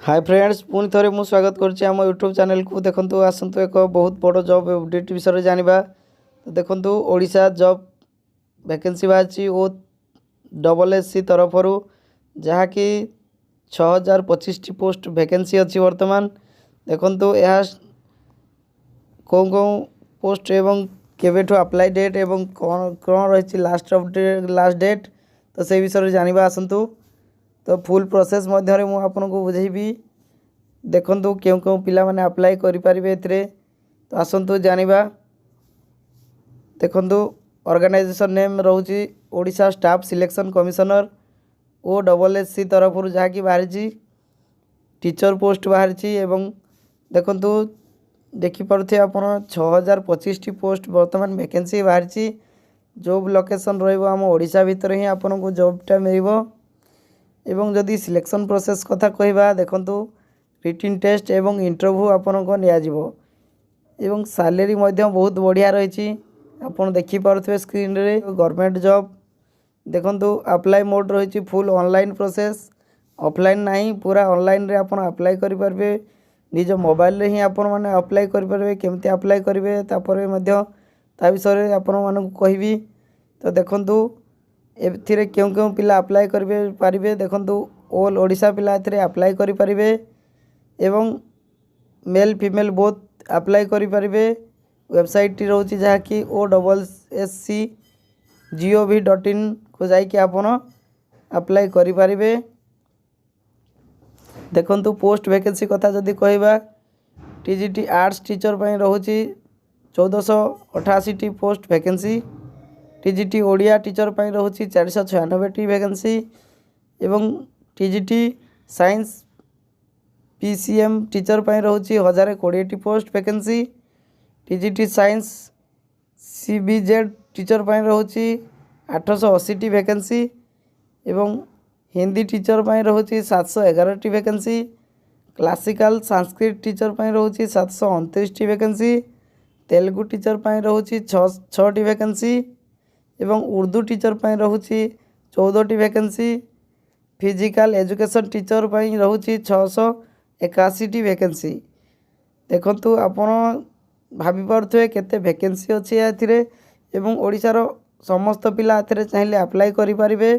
Hi friends पुणी थे मुझे स्वागत करुच्ची आम यूट्यूब चैनल को। देखो आसतु एक बहुत बड़ जॉब अपडेट विषय जाना। तो देखो ओडिशा जॉब वैकेंसी बाहरी ओ SSC तरफ जहाँकि 6025 पोस्ट वैकेंसी अच्छी बर्तमान। देखो यह कौन कौन पोस्ट एवं केवेठु अप्लाई डेट एवं कौन कौन रही लास्ट डेट तो से विषय जाना आसतु। तो फुल प्रोसेस मध्य मु आपन को बुझेबी। देखंतु क्यों क्यों पिला माने अप्लाई करि परिबे एथरे। तो आसंतु जानिबा। देखंतु ऑर्गेनाइजेशन नेम रहउची Odisha staff selection commissioner OSSC तरफ जहाँ कि बाहरी टीचर पोस्ट बाहरी। एवं देखंतु देखि पारुथे आपण 6025 पोस्ट वर्तमान वैकेंसी बाहरी। जॉब लोकेशन रहइबो आम ओडिशा भितर ही आपन को जॉबटा मिलिबो। एवं जदि सिलेक्शन प्रोसेस कथा कहवा देखंतु रिटिन टेस्ट एवं इंटरव्यू आपन को निया जिवो। एवं सैलरी बहुत बढ़िया रही। आपन देखि पारुथे स्क्रीन रे गवर्नमेंट जॉब। देखंतु अप्लाई मोड रही फुल ऑनलाइन प्रोसेस, ऑफलाइन नहीं पूरा ऑनलाइन रे आपन अप्लाई करि परबे। निज मोबाइल रे ही आपन माने अप्लाई करि परबे। केमती अप्लाई करिवे तापरे मध्य ता विषय आपन मानक कहिबी। तो देखंतु एथिरे क्यों क्यों पिला अप्लाई करिवे पारिबे। देखंतु ऑल ओडिशा पिला एथिरे अप्लाई करि परिबे एवं मेल फीमेल बोथ अप्लाई करि परिबे। वेबसाइट टी रहउची जहाँ कि OSSC.gov.in को जाई कि आपन अप्लाई करि परिबे। देखंतु पोस्ट वैकेंसी कथा जदि कहबा TGT आर्ट्स टीचर पई रहउची 1488 T post vacancy. TGT Odia teacher पई रहउची 496 टी वैकेंसी। एवं TGT साइंस PCM टीचर पई रहउची 1020 T post vacancy. TGT science CBZ teacher पई रहउची 880 टी वैकेंसी। एवं हिंदी टीचर पई रहउची 711 T vacancy. Classical Sanskrit teacher पई रहउची 729 टी वैकेंसी। तेलुगु टीचर पई रहउची 6 T vacancy. एवं उर्दू टीचर पई रहउची 14 T vacancy. Physical education teacher पई रहउची 681 टी वैकेंसी। देखंतु आपण भाबी पारथुए केते वैकेंसी अछि एथिरे। एवं ओडिसा रो समस्त पिला एथिरे चाहिले अप्लाई करि परिबे।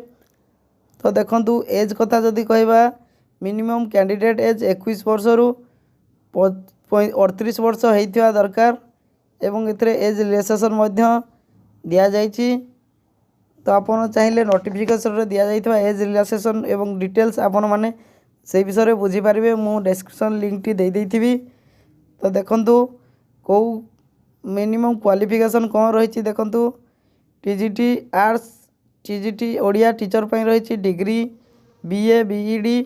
तो देखंतु एज कथा जदि कहबा मिनिमम कैंडिडेट एज 21 वर्ष रु 38 वर्ष हेइथिया दरकार। एवं एथिरे एज रिलैक्सेशन मध्य दिया जाइछि। तो आपन चाहिए नोटिफिकेशन रे दिया जाइथिबा एज रिलैक्सेशन एवं डिटेल्स आपन माने से विषय बुझी पारिबे। मु डिस्क्रिप्शन लिंक टी दे देइथिबी। तो देखंतु को मिनिमम क्वालिफिकेशन कोन रहिछि। देखंतु TGT arts TGT Odia teacher पई रहिछि डिग्री BA BED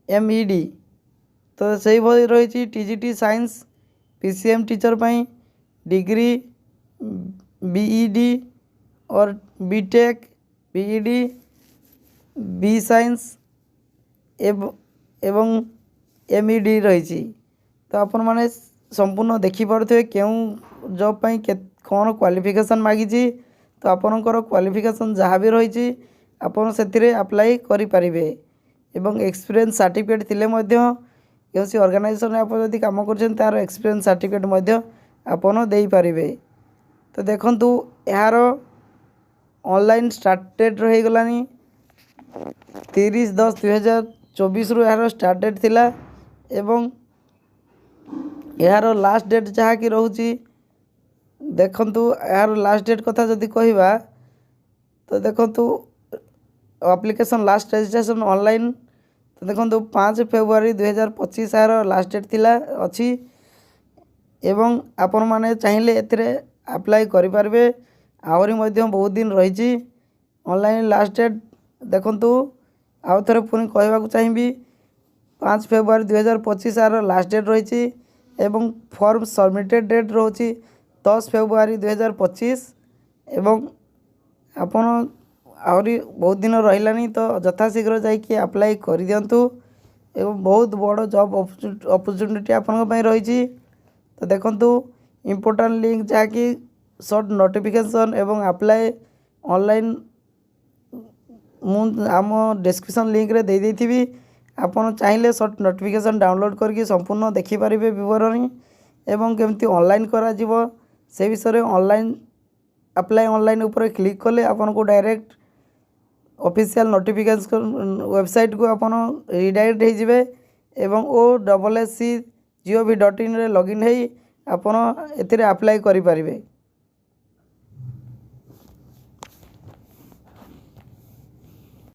MED। तो सही भली रहिछि TGT साइंस PCM टीचर पई डिग्री BED और BTech BED B साइंस एवं MED रही। तो आपण माने संपूर्ण देखि पारुथे केउ जॉब पई कोन क्वालिफिकेशन मागिछि। तो आपनकर क्वालिफिकेशन जहाँ भी रही आपन सेतिरे अप्लाई करि परिबे। एवं एक्सपीरियंस सर्टिफिकेट थिले मध्य योसी ऑर्गेनाइजेशन आप जदि काम करछन तार एक्सपीरियंस सर्टिफिकेट मध्य आपन देई परिबे। तो देखंतु यार ऑनलाइन स्टार्ट डेट रही गलानी 30/10/2024 रु यार स्टार्ट डेट थिला। एवं यार लास्ट डेट जहाँ कि रहउची देखंतु यार लास्ट डेट कथा जदि कहबा तो देखंतु एप्लीकेशन लास्ट रजिस्ट्रेशन ऑनलाइन। तो देखंतु 5 फेब्रुआरी 2025 यार लास्ट डेट थिला अछि। एवं आपण माने चाहिए एथिरे अप्लाई करि पारबे। आहरी मध्य बहुत दिन रही ऑनलाइन लास्ट डेट। देखंतु आउ थरे पुनी कहबा को चाहिबी 5 फेब्रुआरी 2025 यार लास्ट डेट रही। एवं फॉर्म सबमिटेड डेट रहउची 10 फेब्रुआरी 2025। एवं आपण आहरी बहुत दिन रहिलानी तो यथाशीघ्र जाइए अप्लाई कर दियंतु। एवं बहुत बड़ जॉब अपॉर्चुनिटी आपन पई रही। तो देखंतु इम्पोर्टेंट लिंक जहाँ कि शॉर्ट नोटिफिकेशन एवं अप्लाई ऑनलाइन मु आम डिस्क्रिप्शन लिंक रे दे देइथिबी। ଆପଣ ଚାହିଁଲେ ସର୍ଟ ନୋଟିଫିକେସନ୍ ଡାଉନଲୋଡ଼ କରିକି ସମ୍ପୂର୍ଣ୍ଣ ଦେଖିପାରିବେ ବିବରଣୀ ଏବଂ କେମିତି ଅନଲାଇନ୍ କରାଯିବ ସେ ବିଷୟରେ ଆପ୍ଲାଏ ଅନଲାଇନ୍ ଉପରେ କ୍ଲିକ୍ କଲେ ଆପଣଙ୍କୁ ଡାଇରେକ୍ଟ ଅଫିସିଆଲ୍ ନୋଟିଫିକେସନ୍ ୱେବସାଇଟ୍କୁ ଆପଣ ରିଡାଇରେକ୍ଟ ହେଇଯିବେ ଏବଂ OSSC.gov.in ରେ ଲଗ୍ଇନ୍ ହେଇ ଆପଣ ଏଥିରେ ଆପ୍ଲାଏ କରିପାରିବେ।